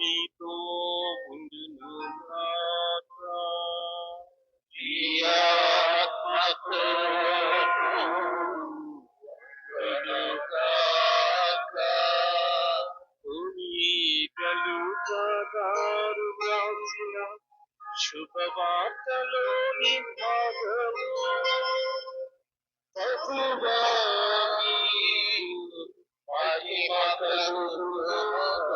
మీతో ఉండును గాక. ఈ ఆత్మతో ఉండును గాక. పునీతలుగారు వ్రాసిన శుభవార్తలోని భాగము. ప్రభువా నీకు మహిమ కలుగుగాక.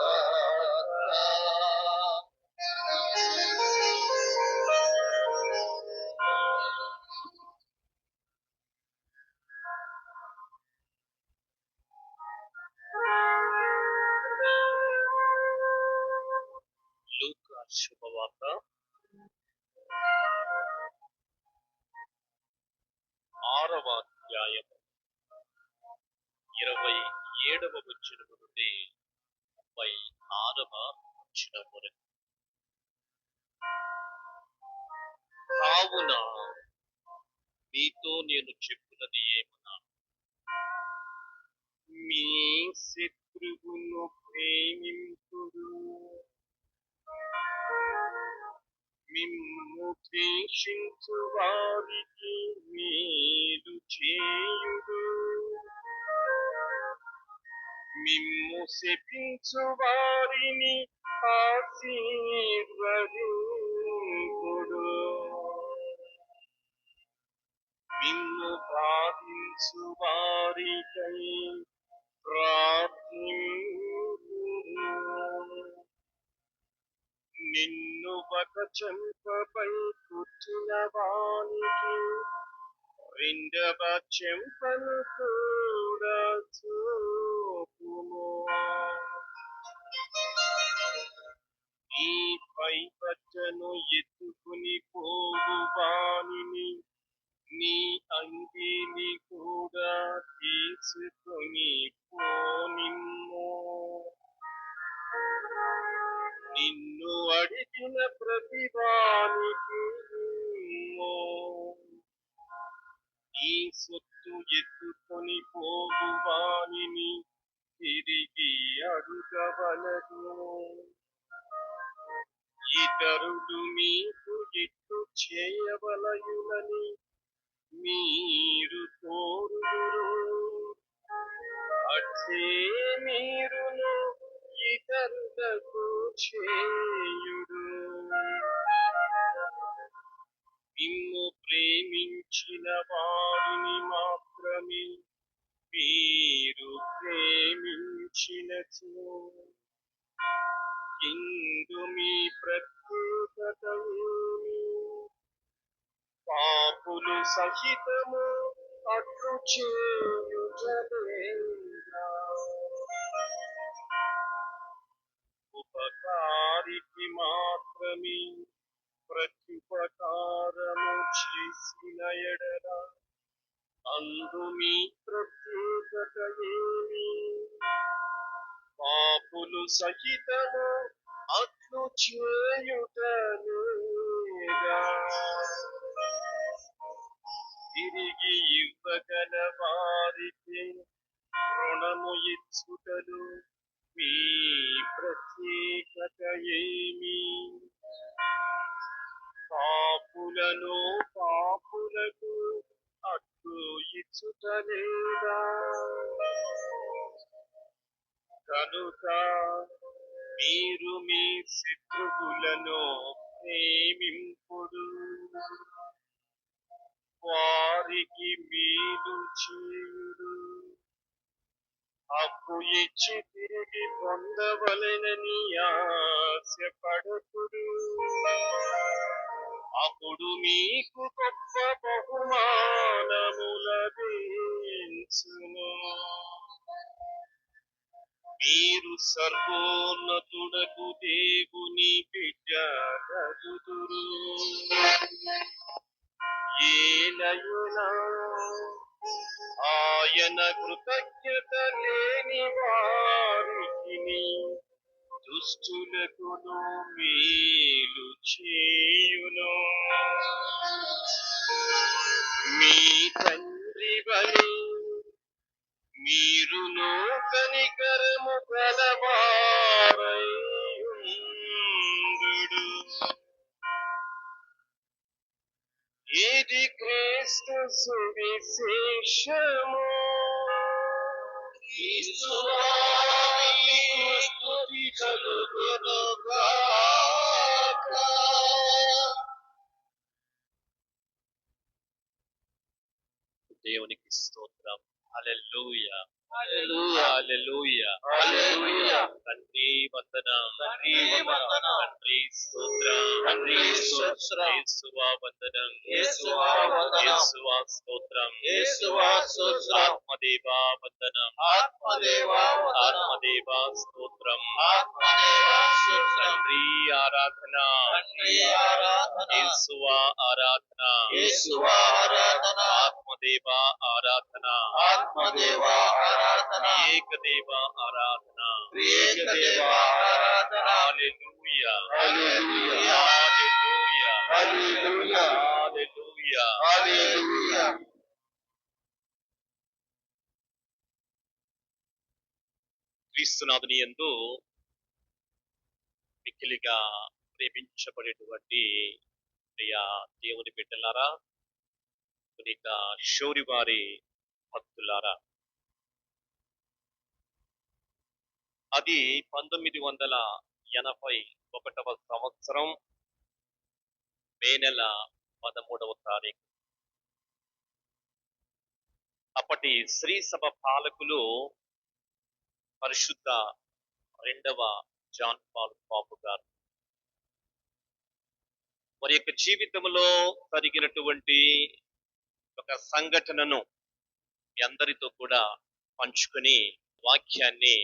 లూకా శుభవార్త 6వ అధ్యాయము 27వ వచనము నుండి 36వ వచనము వరకు. కావున మీతో నేను చెప్పున్నది ఏమన్నా, మీ శత్రువును ప్రేమింపుడు, మిమ్ము ద్వేషించు వారికి మేలు చేయుడు, మిమ్ము శపించు వారిని ఆశీర్వదింపుడు, మిమ్ము బాధించు వారికై ప్రార్థింపుడు, నిన్ను ఒక చెంపపై కుట్టిన వానికి రెండవ చెంపను కూడా చూపుము. నీ పై బట్టను ఎత్తుకుని పోవు వానిని నీ అంగీని కూడా తీసుకొని పోనిమ్ము. నిన్ను అడిగిన ప్రతి వానికి ఇమ్ము. నీ సొత్తు ఎత్తుకొని పోవు వానిని తిరిగి అడుగవలదు. ఇతరులు మీకు ఇట్లు చేయవలయునని మీరు కోరుదురు, అట్లే మీరును ఇతరులకు చేయుడు. నిన్ను ప్రేమించిన వారిని మాత్రమే మీరు ప్రేమించినచో ఇందు మీ ప్రత్యేకత ఏమి? పాపులు సహితము అట్లు చేయుటలేదా? ఉపకారికి మాత్రమే ప్రత్యుపకారము చేసిన ఎడల అందు మీ ప్రత్యేకత ఏమి? పాపులు సహితము అట్లు చేయుటలేదా? తిరిగి ఇవ్వగల వారికి రుణము ఇచ్చుటలు మీ ప్రత్యేకత ఏమి? పాపులను పాపులకు అట్లు ఇచ్చుటలేదా? కనుక మీరు మీ శత్రువులను ప్రేమింపుడు, వారికి మేలు చేయుడు, అప్పు ఇచ్చి తిరిగి పొందవలెనని ఆశపడకుడు. అప్పుడు మీకు గొప్ప బహుమానముల లభించును. మీరు సర్వోన్నతుడకు దేవుని బిడ్డలగుదురు. ఏలయునా ఆయన కృతజ్ఞత లేని వారికి దుష్టులకును మేలు చేయును. మీ తండ్రి వలె మీరును కనికరము గలవారై క్రీస్తు సువిశేషము. క్రీస్తువా నీకు స్తుతి కలుగునుగాక. దేవునికి స్తోత్రం. హల్లెలూయా, హల్లెలూయా, హల్లెలూయా, హల్లెలూయా. తండ్రి వందనం, తండ్రి వందనం, తండ్రి స్తోత్రం, తండ్రి స్తోత్రం. యేసువా వందనం, యేసువా వందనం, యేసువా స్తోత్రం, యేసువా స్తోత్రం. ఆత్మదేవా వందనం, ఆత్మదేవా వందనం, ఆత్మదేవా స్తోత్రం, ఆత్మదేవా స్తోత్రం. తండ్రి ఆరాధన, తండ్రి ఆరాధన, యేసువా ఆరాధన, యేసువా ఆరాధన. ఆత్మదేవా ఆరాధన, ఆత్మదేవా ఆరాధన. ఏకదేవా ఆరాధన, ఏకదేవా ఆరాధన. హల్లెలూయా, హల్లెలూయా, హల్లెలూయా, హల్లెలూయా, హల్లెలూయా. క్రీస్తునాథుని యందు మిక్కిలిగా ప్రేమించబడేటువంటి ప్రియ దేవుని బిడ్డలారా, పునీత శౌరివారి భక్తులారా, అది 1981 సంవత్సరం మే నెల 13వ తారీఖు. అప్పటి శ్రీ సభ పాలకులు పరిశుద్ధ 2వ జాన్ పాల్ పాపు గారు వారి యొక్క జీవితంలో జరిగినటువంటి ఒక సంఘటనను మీ అందరితో కూడా పంచుకొని వాక్యాన్ని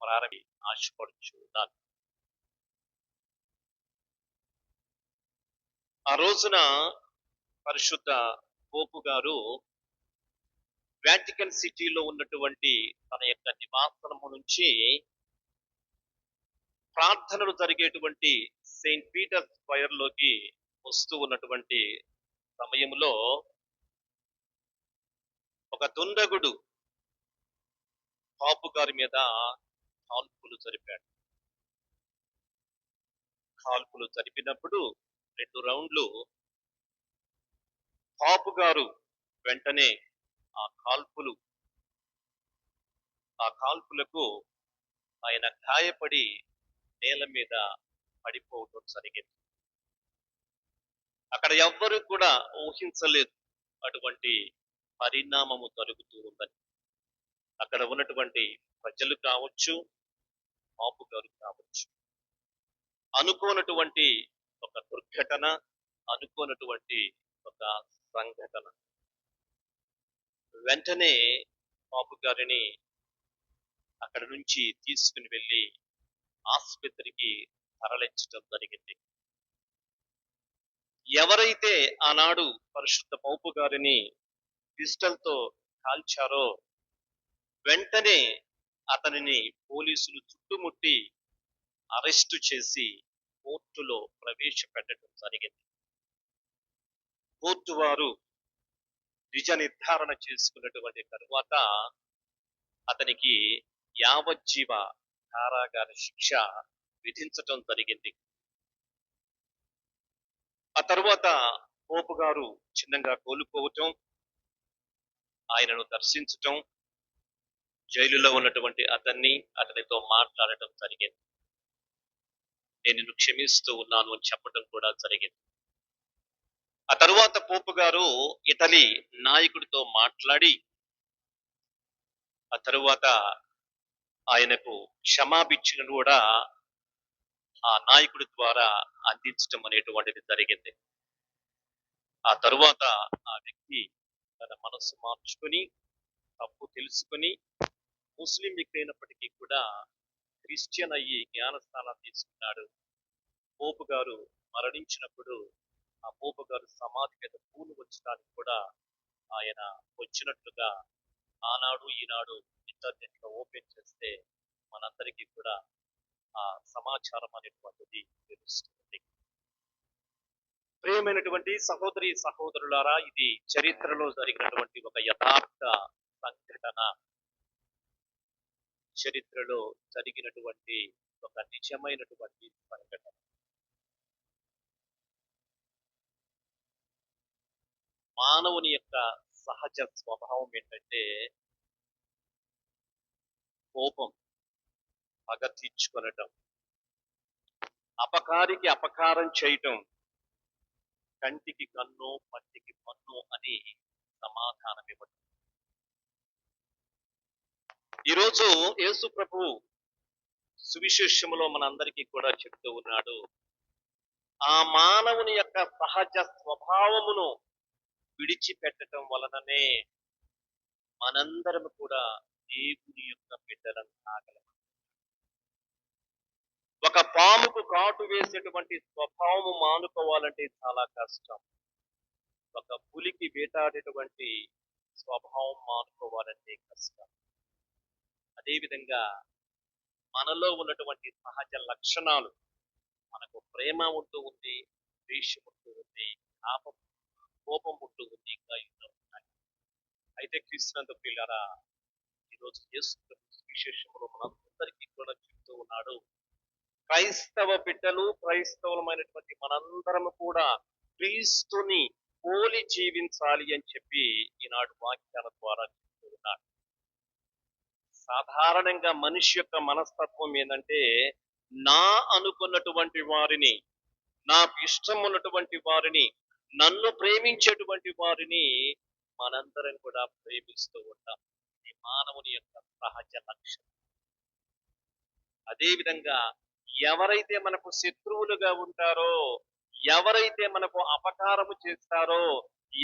ప్రారంభి ఆశపడుచున్నాను. ఆ రోజున పరిశుద్ధ పోపు గారు వాటికన్ సిటీలో ఉన్నటువంటి తన యొక్క నివాసనము నుంచి ప్రార్థనలు జరిగేటువంటి సెయింట్ పీటర్ స్క్వేర్ లోకి వస్తూ ఉన్నటువంటి సమయంలో ఒక దుండగుడు పాపు గారి మీద కాల్పులు జరిపాడు. కాల్పులు జరిపినప్పుడు 2 రౌండ్లు పాపు గారు వెంటనే ఆ కాల్పులకు ఆయన గాయపడి నేల మీద పడిపోవడం జరిగింది. అక్కడ ఎవ్వరూ కూడా ఊహించలేదు అటువంటి పరిణామము జరుగుతూ ఉందని. అక్కడ ఉన్నటువంటి ప్రజలు కావచ్చు, పాపు గారు కావచ్చు, అనుకోనటువంటి ఒక దుర్ఘటన, అనుకోనటువంటి ఒక సంఘటన. వెంటనే పాపు గారిని అక్కడ నుంచి తీసుకుని వెళ్ళి ఆసుపత్రికి తరలించడం జరిగింది. ఎవరైతే ఆనాడు పరిశుద్ధ పౌపు గారిని పిస్టల్తో కాల్చారో వెంటనే అతనిని పోలీసులు చుట్టుముట్టి అరెస్టు చేసి కోర్టులో ప్రవేశపెట్టడం జరిగింది. కోర్టు వారు నిజ నిర్ధారణ చేసుకున్నటువంటి తరువాత అతనికి యావజ్జీవ కారాగార శిక్ష విధించటం జరిగింది. ఆ తరువాత పోపు గారు చిన్నగా కోలుకోవటం, ఆయనను దర్శించటం, జైలులో ఉన్నటువంటి అతనితో మాట్లాడటం జరిగింది. నేను నిన్ను క్షమిస్తూ ఉన్నాను అని చెప్పడం కూడా జరిగింది. ఆ తరువాత పోపు గారు ఇటలీ నాయకుడితో మాట్లాడి ఆ తరువాత ఆయనకు క్షమాభిక్షను కూడా ఆ నాయకుడి ద్వారా అందించటం అనేటువంటిది జరిగింది. ఆ తరువాత ఆ వ్యక్తి తన మనస్సు మార్చుకుని తప్పు తెలుసుకుని ముస్లిం వ్యక్తి అయినప్పటికీ కూడా క్రిస్టియన్ అయ్యి జ్ఞానస్థానం తీసుకున్నాడు. పోపు గారు మరణించినప్పుడు ఆ పోపు గారు సమాధి మీద పూలు వచ్చడానికి కూడా ఆయన వచ్చినట్లుగా ఆనాడు ఈనాడు ఇంటర్నెట్ లో ఓపెన్ చేస్తే మనందరికీ కూడా ఆ సమాచారం అనేటువంటిది తెలుస్తుంది. ప్రియమైనటువంటి సహోదరి సహోదరులారా, ఇది చరిత్రలో జరిగినటువంటి ఒక యథార్థ సంఘటన. చరిత్రలో జరిగినటువంటి ఒక నిజమైనటువంటి సంఘటన. మానవుని యొక్క సహజ స్వభావం ఏంటంటే కోపం, పగ తీర్చుకొనటం, అపకారికి అపకారం చేయటం, కంటికి కన్ను పంటికి పన్ను అని సమాధానం ఇవ్వటం. ఈరోజు యేసు ప్రభు సువిశేషములో మనందరికీ కూడా చెప్తూ ఉన్నాడు, ఆ మానవుని యొక్క సహజ స్వభావమును విడిచిపెట్టడం వలననే మనందరం కూడా దేవుని యొక్క బిడ్డలను కాగలం. ఒక పాముకు కాటు వేసేటువంటి స్వభావము మానుకోవాలంటే చాలా కష్టం. ఒక పులికి వేటాడేటువంటి స్వభావం మానుకోవాలంటే కష్టం. అదేవిధంగా మనలో ఉన్నటువంటి సహజ లక్షణాలు, మనకు ప్రేమ ఉంటూ ఉంది, ద్వేషం ఉంటూ ఉంది, కోపం ఉంటూ ఉంది, ఇంకా ఎన్నో ఉన్నాయి. అయితే క్రీస్తునందు పిల్లరా, ఈరోజు యేసు విశేషములు మనందరికీ కూడా చెప్తూ ఉన్నాడు, క్రైస్తవ బిడ్డలు, క్రైస్తవులమైనటువంటి మనందరము కూడా క్రీస్తుని పోలి జీవించాలి అని చెప్పి ఈనాడు వాక్యాల ద్వారా చెప్తూ ఉన్నాడు. సాధారణంగా మనిషి యొక్క మనస్తత్వం ఏంటంటే, నా అనుకున్నటువంటి వారిని, నాకు ఇష్టం ఉన్నటువంటి వారిని, నన్ను ప్రేమించేటువంటి వారిని మనందరం కూడా ప్రేమిస్తూ ఉంటాం. ఇది మానవుని యొక్క సహజ లక్షణం. అదేవిధంగా ఎవరైతే మనకు శత్రువులుగా ఉంటారో, ఎవరైతే మనకు అపకారము చేస్తారో,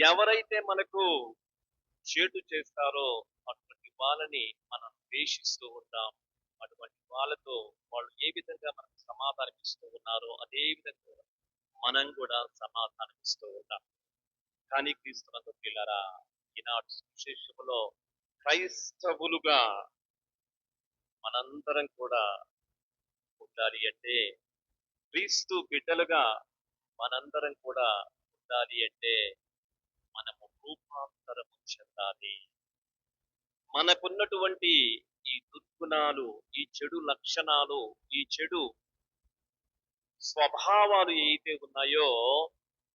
ఎవరైతే మనకు చెడు చేస్తారో, అటువంటి వాళ్ళని మనం ద్వేషిస్తూ ఉంటాం. అటువంటి వాళ్ళతో వాళ్ళు ఏ విధంగా మనకు సమాధానం ఇస్తూ ఉన్నారో అదే విధంగా మనం కూడా సమాధానం ఇస్తూ ఉంటాం. కానీ క్రీస్తునందు పిల్లరా, ఈనాడు సువిశేషములో క్రైస్తవులుగా మనందరం కూడా ఉండాలి అంటే, క్రీస్తు బిడ్డలుగా మనందరం కూడా ఉండాలి అంటే, మనము రూపాంతరము చెందాలి. మనకున్నటువంటి ఈ దుర్గుణాలు, ఈ చెడు లక్షణాలు, ఈ చెడు స్వభావాలు ఏవైతే ఉన్నాయో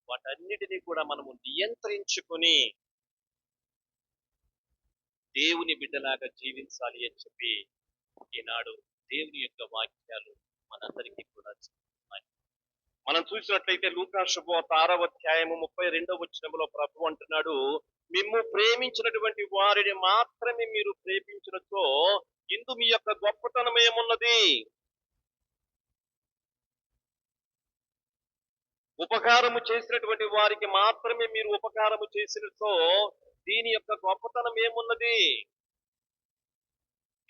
వాటన్నిటినీ కూడా మనము నియంత్రించుకొని దేవుని బిడ్డలాగా జీవించాలి అని చెప్పి ఈనాడు దేవుని యొక్క వాక్యాలు మనందరికీ కూడా చెప్తున్నాయి. మనం చూసినట్లయితే లూకా శుభవార్త 6వ అధ్యాయము 32వ వచనములో ప్రభు అంటున్నాడు, మిమ్ము ప్రేమించినటువంటి వారిని మాత్రమే మీరు ప్రేమించినచో ఇందు మీ యొక్క గొప్పతనం ఏమున్నది? ఉపకారము చేసినటువంటి వారికి మాత్రమే మీరు ఉపకారము చేసినచో దీని యొక్క గొప్పతనం ఏమున్నది?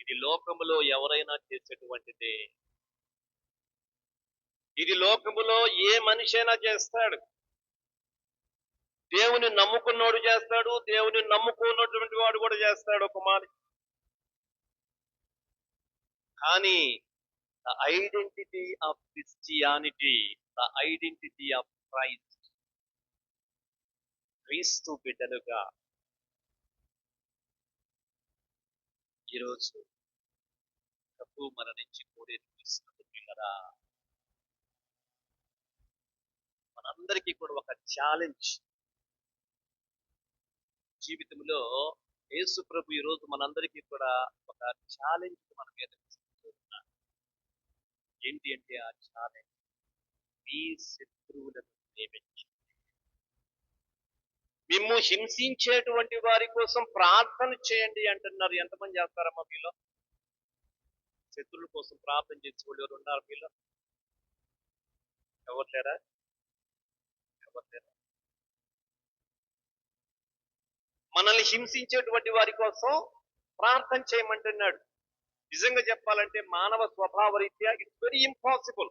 ఇది లోకములో ఎవరైనా చేసేటువంటిదే. ఇది లోకములో ఏ మనిషి అయినా చేస్తాడు. దేవుని నమ్ముకున్నోడు చేస్తాడు, దేవుని నమ్ముకున్నటువంటి వాడు కూడా చేస్తాడు ఒక మాట. కానీ the identity of Christianity, the identity of Christ, క్రీస్తు బిడ్డలుగా ఈరోజు ప్రభు మన నుంచి కోరేది క్రీస్తు బిడ్డరా. మనందరికీ కూడా ఒక ఛాలెంజ్ జీవితంలో. యేసు ప్రభు ఈరోజు మనందరికీ కూడా ఒక ఛాలెంజ్ మన మీద ఇస్తున్నాడు. ఏంటి అంటే ఆ ఛాలెంజ్, మీ శత్రువులను ప్రేమించండి. మిమ్ము హింసించేటువంటి వారి కోసం ప్రార్థన చేయండి అంటున్నారు. ఎంతమంది చేస్తారమ్మా మీలో? శత్రువుల కోసం ప్రార్థన చేసేవాళ్ళు ఎవరు ఉన్నారు మీలో? ఎవరు లేరా? ఎవరు లేరా? మనల్ని హింసించేటువంటి వారి కోసం ప్రార్థన చేయమంటున్నాడు. నిజంగా చెప్పాలంటే మానవ స్వభావ రీత్యా ఇట్స్ వెరీ ఇంపాసిబుల్.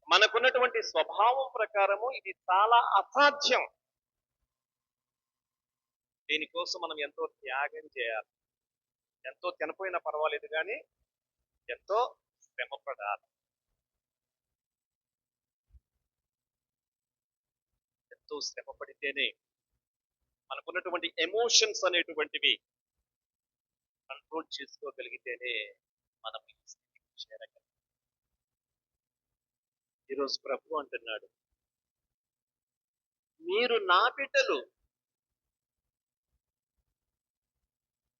మనకున్నటువంటి స్వభావం ప్రకారము ఇది చాలా అసాధ్యం. దీనికోసం మనం ఎంతో త్యాగం చేయాలి. ఎంతో తినపోయినా పర్వాలేదు, కానీ ఎంతో శ్రమ పడాలి. ఎంతో శ్రమ పడితేనే మనకున్నటువంటి ఎమోషన్స్ అనేటువంటివి కంట్రోల్ చేసుకోగలిగితేనే మనం ఈ స్థితికి చేరగలం. ఈరోజు ప్రభు అంటున్నాడు, మీరు నా బిడ్డలు,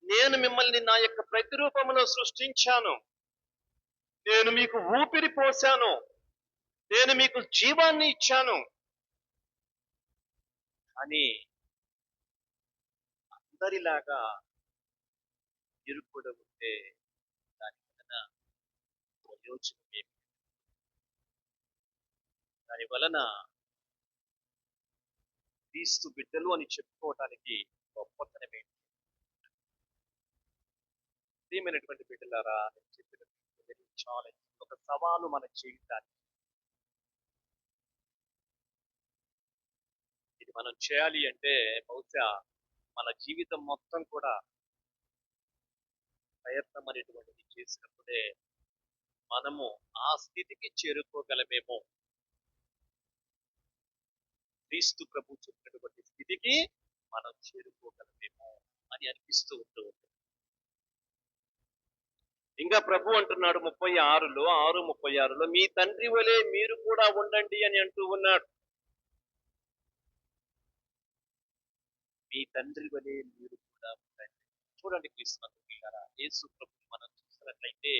నేను మిమ్మల్ని నా యొక్క ప్రతిరూపములో సృష్టించాను. నేను మీకు ఊపిరి పోశాను. నేను మీకు జీవాన్ని ఇచ్చాను. అని అందరిలాగా మీరు కూడా ఉంటే దాని వలన ప్రయోజనం ఏమి? దాని వలన క్రీస్తు బిడ్డలు అని చెప్పుకోవటానికి గొప్పతనం ఏంటి? ప్రియమైనటువంటి బిడ్డలారా, నేను చెప్పినటువంటి చాలా ఒక సవాలు మన జీవితానికి. ఇది మనం చేయాలి అంటే బహుశా మన జీవితం మొత్తం కూడా ప్రయత్నం అనేటువంటిది చేసినప్పుడే మనము ఆ స్థితికి చేరుకోగలమేమో. క్రీస్తు ప్రభు చెప్పినటువంటి స్థితికి మనం చేరుకోగలమేమో అని అనిపిస్తూ ఉంటుంది. ఇంకా ప్రభు అంటున్నాడు 36:6-36లో, మీ తండ్రి వలె మీరు కూడా ఉండండి అని అంటూ ఉన్నాడు. మీ తండ్రి వలె మీరు కూడా ఉండండి. చూడండి క్రీస్తునందుకులారా, యేసు ప్రభు మనం చూసినట్లయితే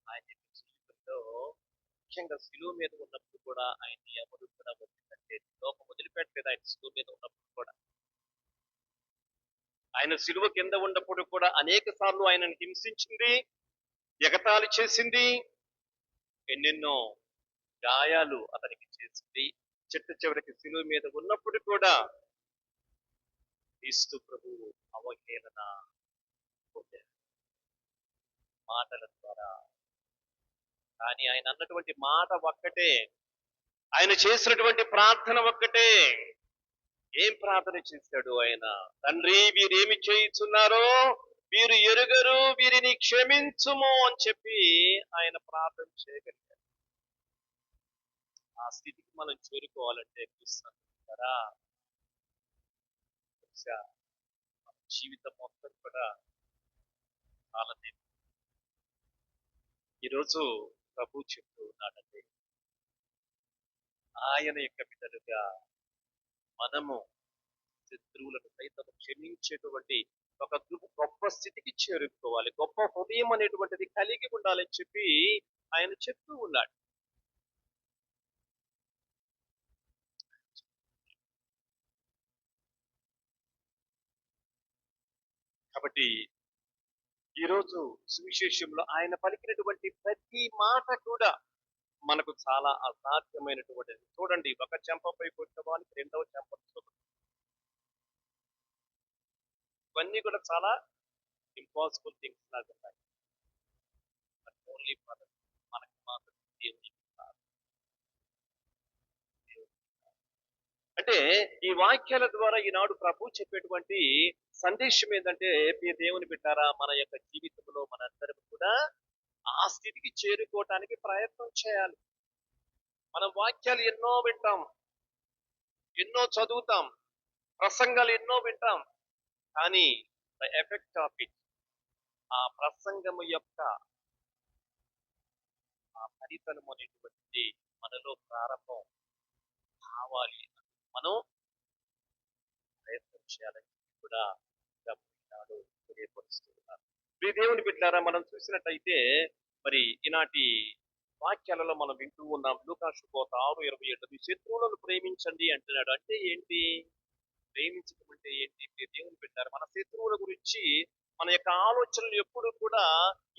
ఆయన యొక్క జీవితంలో ముఖ్యంగా శిలువ మీద ఉన్నప్పుడు కూడా ఆయన ఎవరు కూడా వదిలిపెట్టే లోకం వదిలిపెట్టలేదు. ఆయన శిలువ మీద ఉన్నప్పుడు కూడా, ఆయన శిలువ కింద ఉన్నప్పుడు కూడా అనేక సార్లు ఆయనను హింసించింది, ఎగతాళి చేసింది, ఎన్నెన్నో గాయాలు అతనికి చేసింది. చివరికి శిలువ మీద ఉన్నప్పుడు కూడా క్రీస్తు ప్రభు అవహేళన పొందారు మాటల ద్వారా. కానీ ఆయన అన్నటువంటి మాట ఒక్కటే, ఆయన చేసినటువంటి ప్రార్థన ఒక్కటే. ఏం ప్రార్థన చేశాడు ఆయన? తండ్రి, వీరేమి చేయుచున్నారో వీరు ఎరుగరు, వీరిని క్షమించుము అని చెప్పి ఆయన ప్రార్థన చేయగలిగారు. ఆ స్థితికి మనం చేరుకోవాలంటే చూస్తారా, మన జీవితం మొత్తం కూడా చాలా. ఈరోజు ప్రభు చెప్తూ ఉన్నాడండి, ఆయన యొక్క బిడ్డలుగా మనము శత్రువులను సైతం క్షమించేటువంటి ఒక గొప్ప స్థితికి చేరుకోవాలి. గొప్ప హృదయం అనేటువంటిది కలిగి ఉండాలని చెప్పి ఆయన చెప్తూ ఉన్నాడు. కాబట్టి ఈరోజు సువిశేషంలో ఆయన పలికినటువంటి ప్రతి మాట కూడా మనకు చాలా అసాధ్యమైనటువంటిది. చూడండి, ఒక చెంపపై కొట్టిన వానికి రెండవ చెంప. ఇవన్నీ కూడా చాలా ఇంపాసిబుల్ థింగ్స్ లాగా ఉన్నాయి. ఓన్లీ మనకు మాత్రం దేవునికి కాదు. అంటే ఈ వాక్యాల ద్వారా ఈనాడు ప్రభు చెప్పేటువంటి సందేశం ఏంటంటే, మీ దేవుని బిడ్డారా, మన యొక్క జీవితంలో మనందరం కూడా ఆ స్థితికి చేరుకోవటానికి ప్రయత్నం చేయాలి. మనం వాక్యాలు ఎన్నో వింటాం, ఎన్నో చదువుతాం, ప్రసంగాలు ఎన్నో వింటాం, కానీ ద ఎఫెక్ట్ ఆఫ్ ఇట్, ఆ ప్రసంగము యొక్క ఆ ఫలితనం అనేటువంటిది మనలో ప్రారంభం కావాలి. మనం ప్రయత్నం చేయాలని కూడా గమనించాడు, తెలియపరుస్తున్నారు. మీ దేవుని బిడ్డలారా, మనం చూసినట్టయితే మరి ఈనాటి వాక్యాలలో మనం వింటూ ఉన్నాం. లూకా శుభవార్త 6:27, మీ శత్రువులను ప్రేమించండి అంటున్నాడు. అంటే ఏంటి? ప్రేమించడం అంటే ఏంటి? మీ దేవుని బిడ్డలారా, మన శత్రువుల గురించి మన యొక్క ఆలోచనలు ఎప్పుడు కూడా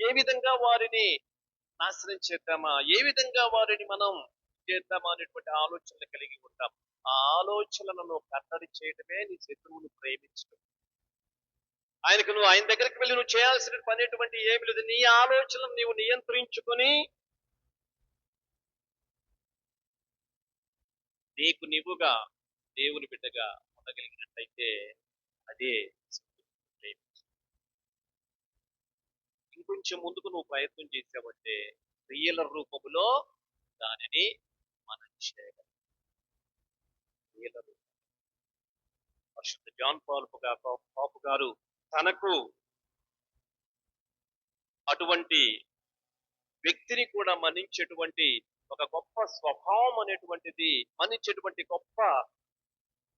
ఏ విధంగా వారిని నాశనం చేద్దామా, ఏ విధంగా వారిని మనం చేద్దామా అనేటువంటి ఆలోచనలు కలిగి ఉంటాం. ఆ ఆలోచనలను కట్టడి చేయడమే నీ శత్రువును ప్రేమించడం. నువ్వు ఆయన దగ్గరికి వెళ్ళి నువ్వు చేయాల్సిన పని ఎటువంటి ఏమి లేదు. నీ ఆలోచనలు నీవు నియంత్రించుకొని నీకు నీవుగా దేవుని బిడ్డగా ఉండగలిగినట్టయితే అదే ప్రేమించడం. ఇంకొంచెం ముందుకు నువ్వు ప్రయత్నం చేసావంటే క్రియల రూపంలో దానిని మనం చేయగలం. పరిశుద్ధ జాన్ పాపు గారు తనకు అటువంటి వ్యక్తిని కూడా మన్నించేటువంటి ఒక గొప్ప స్వభావం అనేటువంటిది, మన్నించేటువంటి గొప్ప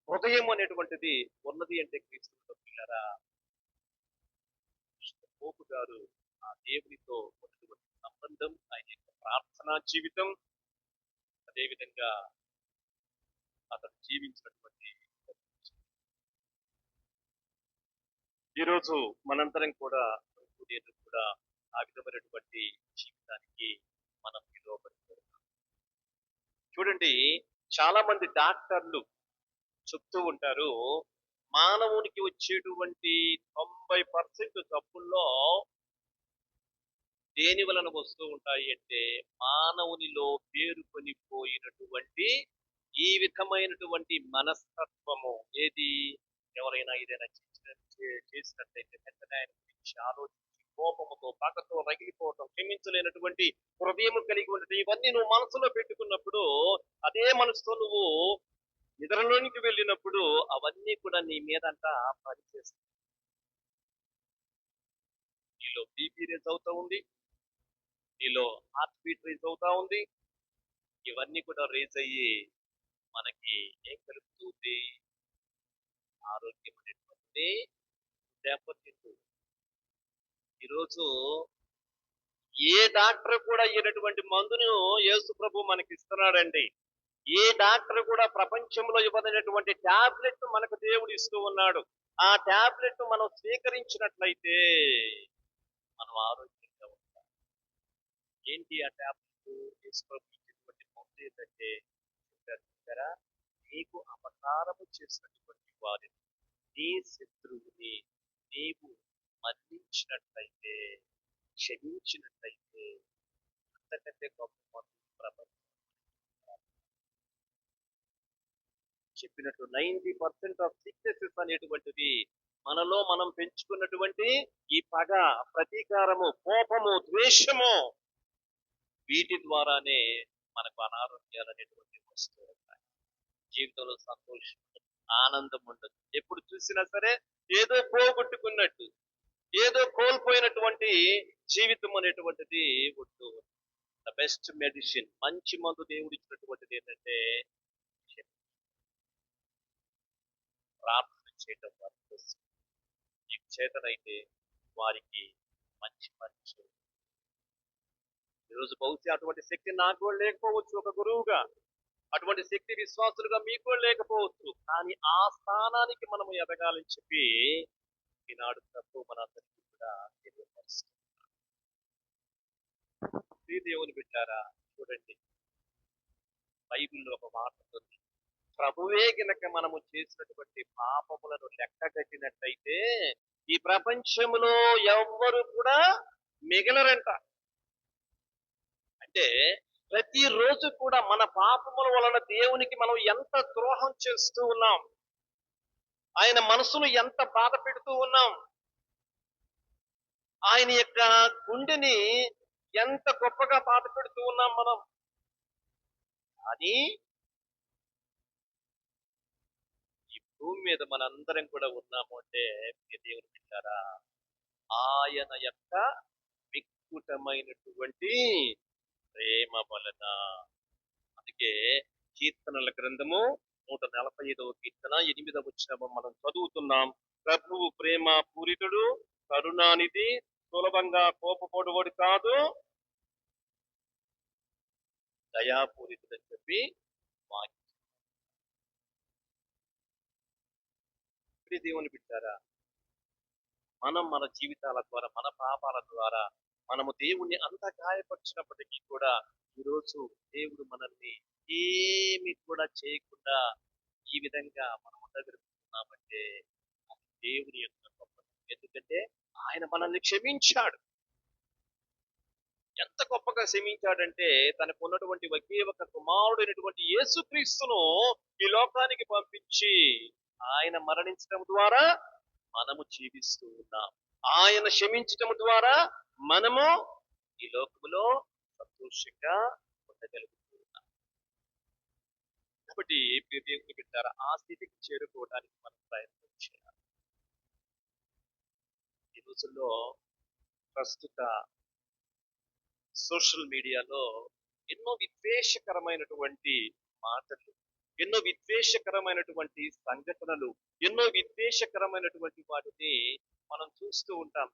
హృదయం అనేటువంటిది ఉన్నది అంటే క్రీస్తు పిల్లరా, పోపు గారు ఆ దేవునితో ఉన్నటువంటి సంబంధం, ఆయన యొక్క ప్రార్థనా జీవితం, అదేవిధంగా అతను జీవించినటువంటి ఈరోజు మనందరం కూడా నేను కూడా ఆ విధమైనటువంటి జీవితానికి మనం పిలువబడుతున్నాం. చూడండి, చాలా మంది డాక్టర్లు చెప్తూ ఉంటారు, మానవునికి వచ్చేటువంటి 90% జబ్బుల్లో దేని వలన వస్తూ ఉంటాయి అంటే మానవునిలో పేరుకొని పోయినటువంటి ఈ విధమైనటువంటి మనస్తత్వము. ఏది? ఎవరైనా ఏదైనా చేసినట్లయితే వెంటనే ఆయన గురించి ఆలోచించి కోపముతో పగతో రగిలిపోవటం, క్షమించలేనటువంటి హృదయం కలిగి ఉండటం, ఇవన్నీ నువ్వు మనసులో పెట్టుకున్నప్పుడు, అదే మనసుతో నువ్వు నిద్రలోనికి వెళ్ళినప్పుడు అవన్నీ కూడా నీ మీదంట పనిచేస్తాయి. నీలో బీపీ రేజ్ అవుతా ఉంది, నీలో హార్ట్ బీట్ రేజ్ అవుతా ఉంది. ఇవన్నీ కూడా రేజ్ అయ్యి మనకి ఏం కలుగుతుంది? ఆరోగ్యం అనేటువంటి దెబ్బతింటుంది. ఈరోజు ఏ డాక్టర్ కూడా ఇటువంటి మందును యేసు ప్రభు మనకి ఇస్తున్నాడండి. ఏ డాక్టర్ కూడా ప్రపంచంలో ఇవ్వనటువంటి టాబ్లెట్ మనకు దేవుడు ఇస్తూ ఉన్నాడు. ఆ టాబ్లెట్ మనం స్వీకరించినట్లయితే మనం ఆరోగ్యంగా ఉంటాం. ఏంటి ఆ టాబ్లెట్? యేసు ప్రభు ఇచ్చినటువంటి మందు ఏంటంటే, చెప్పారా, నీకు అపకారము చేసినటువంటి వారిని, నీ శత్రువుని నీవు మన్నించినట్లయితే, క్షమించినట్లయితే అంతకంటే గొప్ప మందు ప్రపంచం చెప్పినట్టు 90% ఆఫ్ సిక్నెసెస్ అనేటువంటిది మనలో మనం పెంచుకున్నటువంటి ఈ పగ, ప్రతీకారము, కోపము, ద్వేషము, వీటి ద్వారానే మనకు అనారోగ్యాలు అనేటువంటివి వస్తూ ఉంటాయి. జీవితంలో సంతోషం, ఆనందం ఉండదు. ఎప్పుడు చూసినా సరే ఏదో పోగొట్టుకున్నట్టు, ఏదో కోల్పోయినటువంటి జీవితం అనేటువంటిది ఉంటూ. ద బెస్ట్ మెడిసిన్, మంచి మందు దేవుడు ఇచ్చినటువంటిది ఏంటంటే ప్రార్థన చేయటం. వారి కోసం నీకు చేతనైతే వారికి మంచి మంచి. ఈరోజు బహుశా అటువంటి శక్తి నాకు కూడా లేకపోవచ్చు, ఒక గురువుగా అటువంటి శక్తి విశ్వాసులుగా మీకు కూడా లేకపోవచ్చు. కానీ ఆ స్థానానికి మనము ఎదగాలని చెప్పి ఈనాడు ప్రభు మనందరికీ కూడా తెలియపరుస్తుంది. దేవుని బిడ్డారా, చూడండి, బైబిల్లో ఒక మాట ఉంది, ప్రభువే గినక మనము చేసినటువంటి పాపములను లెక్క కట్టినట్లయితే ఈ ప్రపంచంలో ఎవ్వరు కూడా మిగలరంట. అంటే ప్రతిరోజు కూడా మన పాపముల వలన దేవునికి మనం ఎంత ద్రోహం చేస్తూ ఉన్నాం, ఆయన మనసును ఎంత బాధ పెడుతూ ఉన్నాం, ఆయన యొక్క గుండెని ఎంత గొప్పగా బాధ పెడుతూ ఉన్నాం మనం. కానీ ఈ భూమి మీద మనందరం కూడా ఉన్నాము అంటే దేవుని బిడ్డారా, ఆయన యొక్క వికృతమైనటువంటి ప్రేమ వలన. అందుకే కీర్తనల గ్రంథము 145వ కీర్తన 8వ వచనం మనం చదువుతున్నాం. ప్రభువు ప్రేమ పూరితుడు, కరుణానిధి, సులభంగా కోపపడువాడు కాదు, దయాపూరితుడు అని చెప్పి వాక్యం. దేవుని బిడ్డారా, మనం మన జీవితాల ద్వారా, మన పాపాల ద్వారా మనము దేవుణ్ణి అంత గాయపరిచినప్పటికీ కూడా ఈరోజు దేవుడు మనల్ని ఏమి కూడా చేయకుండా ఈ విధంగా మనం ఉండగలుగుతున్నామంటే దేవుని యొక్క గొప్పతనం. ఎందుకంటే ఆయన మనల్ని క్షమించాడు. ఎంత గొప్పగా క్షమించాడంటే తనకు ఉన్నటువంటి ఒకే ఒక కుమారుడైనటువంటి యేసుక్రీస్తును ఈ లోకానికి పంపించి ఆయన మరణించడం ద్వారా మనము జీవిస్తూ ఉన్నాం. ఆయన క్షమించటం ద్వారా మనము ఈ లోకములో సంతోషంగా ఉండగలుగుతూ ఉన్నాం. కాబట్టి దేవుని బిడ్డారా, ఆ స్థితికి చేరుకోవడానికి మనం ప్రయత్నం చేయాలి. ఈ రోజుల్లో ప్రస్తుత సోషల్ మీడియాలో ఎన్నో విద్వేషకరమైనటువంటి మాటలు, ఎన్నో విద్వేషకరమైనటువంటి సంఘటనలు, ఎన్నో విద్వేషకరమైనటువంటి వాటిని మనం చూస్తూ ఉంటాం.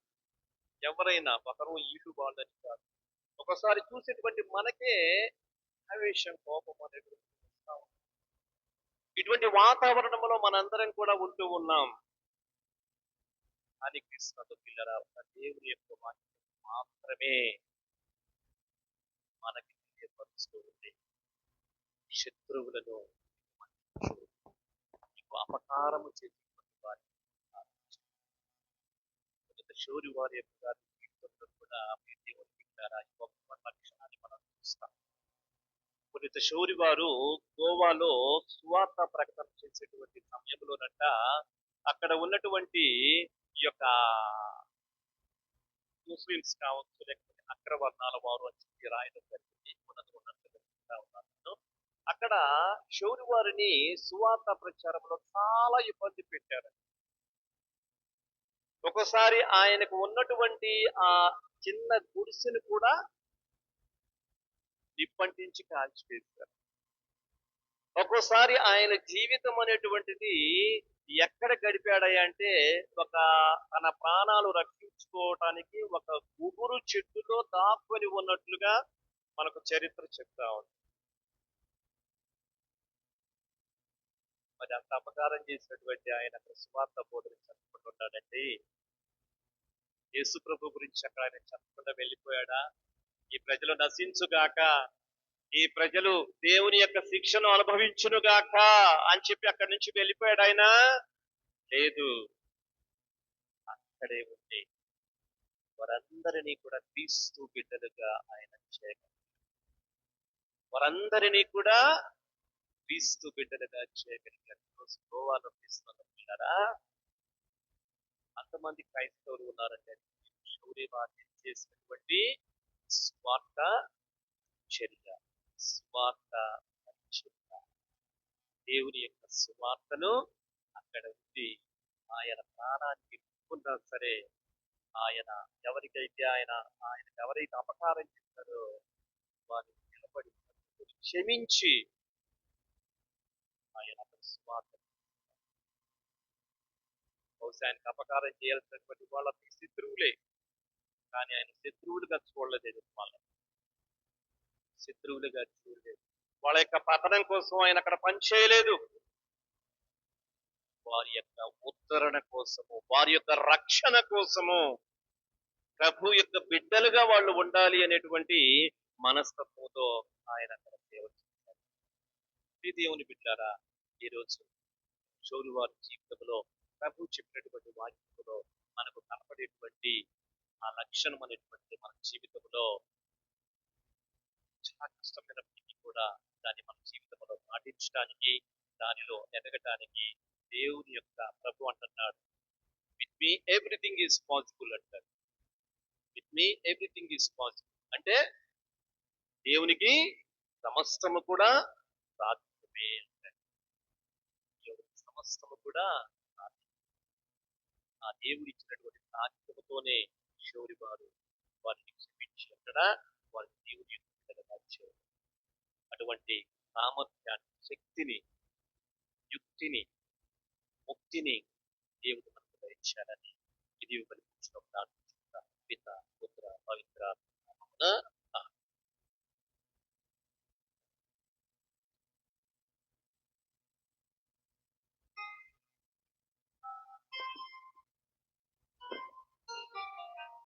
ఎవరైనా ఒకరు ఈడు వాళ్ళని కాదు. ఒకసారి చూసేటువంటి మనకే ఆవేశం, కోపం అనేటువంటి వస్తా ఉంది. ఇటువంటి వాతావరణంలో మనందరం కూడా ఉంటూ ఉన్నాం. కానీ క్రీస్తునందు పిల్లరా, ఒక దేవుని యొక్క వాక్యం మాత్రమే మనకి తెలియపరుస్తూ ఉంది. శత్రువులను మన్నించు, నీకు అపకారము చేసినటువంటి వారిని ఆదరించు. శౌరి వారి యొక్క జీవితంలో కూడా మీ దేవుని పిల్లరా ఈ గొప్ప లక్షణాన్ని మనం చూస్తాం. పునీత శౌరి వారు గోవాలో సువార్త ప్రకటన చేసేటువంటి సమయంలోనంట అక్కడ ఉన్నటువంటి ఈ యొక్క ముస్లిమ్స్ కావచ్చు, లేకపోతే అగ్రవర్ణాల వారు అని చెప్పి రాయడం జరిగింది. ఉన్నట్టుగా చెప్తా ఉన్నాను. అక్కడ శౌరి వారిని సువార్త ప్రచారంలో చాలా ఇబ్బంది పెట్టారు. ఒకసారి ఆయనకు ఉన్నటువంటి ఆ చిన్న గుడిసెను కూడా నిప్పంటించి కాల్చివేశారు. ఒక్కోసారి ఆయన జీవితం అనేటువంటిది ఎక్కడ గడిపాడయ్యా అంటే ఒక తన ప్రాణాలు రక్షించుకోవటానికి ఒక గుబురు చెట్టులో దాక్కుని ఉన్నట్లుగా మనకు చరిత్ర చెప్తా ఉంది. మరి అంత అపకారం చేసినటువంటి ఆయన అక్కడ సువార్త బోధన చెప్పకుంటున్నాడండి. యేసు ప్రభు గురించి అక్కడ ఆయన చెప్పకుండా వెళ్ళిపోయాడా? ఈ ప్రజలు నశించుగాక, ఈ ప్రజలు దేవుని యొక్క శిక్షను అనుభవించునుగాక అని చెప్పి అక్కడి నుంచి వెళ్ళిపోయాడు ఆయన? లేదు, అక్కడే ఉంది. వారందరినీ కూడా క్రీస్తు బిడ్డలుగా ఆయన చేయగలరు. వారందరినీ కూడా క్రీస్తు బిడ్డలుగా చేయగలిగారు. గోవాలో తీసుకున్నారా? అంతమంది క్రైస్తవులు ఉన్నారంటే శౌర్య వారి చేసినటువంటి స్వార్థ చర్య, స్వార్థ చర్య, దేవుని యొక్క సువార్తను అక్కడ ఉంది. ఆయన ప్రాణానికి ముక్కున్నా సరే, ఆయన ఎవరికైతే ఆయనకు ఎవరైతే అపకారం చేస్తారో వారిని నిలబడి క్షమించి ఆయన సువార్త. బహుశా ఆయనకు అపకారం చేయాల్సినటువంటి వాళ్ళకి శత్రువులే, కానీ ఆయన శత్రువులుగా చూడలేదు. వాళ్ళని శత్రువులుగా చూడలేదు. వాళ్ళ యొక్క పతనం కోసం ఆయన అక్కడ పనిచేయలేదు. వారి యొక్క ఉద్ధరణ కోసము, వారి యొక్క రక్షణ కోసము, ప్రభు యొక్క బిడ్డలుగా వాళ్ళు ఉండాలి అనేటువంటి మనస్తత్వంతో ఆయన అక్కడ సేవ చేశారు. దేవుని బిడ్డారా, ఈరోజు శౌరి వారి జీవితంలో ప్రభు చెప్పినటువంటి వాక్యంలో మనకు కనపడేటువంటి ఆ లక్షణం అనేటువంటి మన జీవితంలో చాలా కష్టమైనప్పటికీ కూడా దాన్ని మన జీవితంలో పాటించడానికి, దానిలో ఎదగటానికి దేవుని యొక్క ప్రభు అంటున్నాడు, with me everything is possible అంటారు. With me everything is possible అంటే దేవునికి సమస్తము కూడా సాధ్యమే అంటారు. సమస్తము కూడా ఆ దేవుడు ఇచ్చినటువంటి సాధ్యముతోనే శౌరి వారిని క్షమించి అక్కడ వారి దేవుని యొక్క అటువంటి సామర్థ్యాన్ని, శక్తిని, యుక్తిని, ముక్తిని దేవుడు మనకు ఇచ్చారని ఇది పిత, పుత్ర, పవిత్ర